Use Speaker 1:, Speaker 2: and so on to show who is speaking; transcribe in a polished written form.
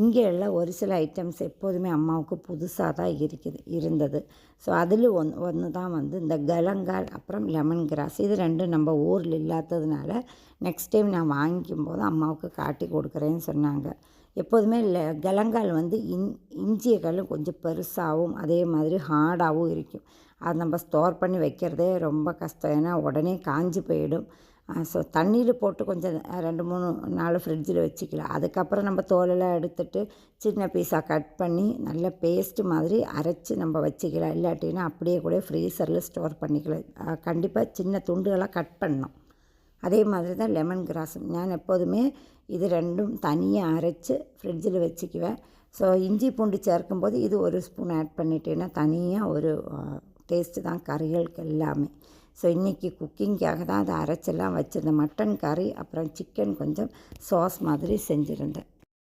Speaker 1: இங்கே எல்லாம் ஒரு சில ஐட்டம்ஸ் எப்போதுமே அம்மாவுக்கு புதுசாக தான் இருந்தது. ஸோ அதில் ஒன்று தான் வந்து இந்த கலங்கால் அப்புறம் லெமன் கிராஸ். இது ரெண்டும் நம்ம ஊரில் இல்லாததுனால நெக்ஸ்ட் டைம் நான் வாங்கிக்கும்போது அம்மாவுக்கு காட்டி கொடுக்குறேன்னு சொன்னாங்க. எப்போதுமே கலங்கால் வந்து இஞ்சியக்காலும் கொஞ்சம் பெருசாகவும் அதே மாதிரி ஹார்டாகவும் இருக்கும். அது நம்ம ஸ்டோர் பண்ணி வைக்கிறதே ரொம்ப கஷ்டம். ஏன்னா உடனே காஞ்சி போயிடும். ஸோ தண்ணியில் போட்டு கொஞ்சம் 2-3 நாள் ஃப்ரிட்ஜில் வச்சுக்கலாம். அதுக்கப்புறம் நம்ம தோலெல்லாம் எடுத்துட்டு சின்ன பீஸாக கட் பண்ணி நல்ல பேஸ்ட்டு மாதிரி அரைச்சி நம்ம வச்சுக்கலாம். இல்லாட்டினா அப்படியே கூட ஃப்ரீசரில் ஸ்டோர் பண்ணிக்கலாம். கண்டிப்பாக சின்ன துண்டுகளாக கட் பண்ணணும். அதே மாதிரி தான் லெமன் கிராஸும். நான் எப்போதுமே இது ரெண்டும் தனியாக அரைச்சி ஃப்ரிட்ஜில் வச்சுக்குவேன். ஸோ இஞ்சி பூண்டு சேர்க்கும்போது இது 1 ஸ்பூன் ஆட் பண்ணிட்டேன்னா தனியாக ஒரு டேஸ்ட்டு தான் கறிகளுக்கு எல்லாமே. ஸோ இன்றைக்கி குக்கிங்காக தான் அதை அரைச்செல்லாம் வச்சுருந்தேன். மட்டன் கறி அப்புறம் சிக்கன் கொஞ்சம் சாஸ் மாதிரி செஞ்சுருந்தேன்.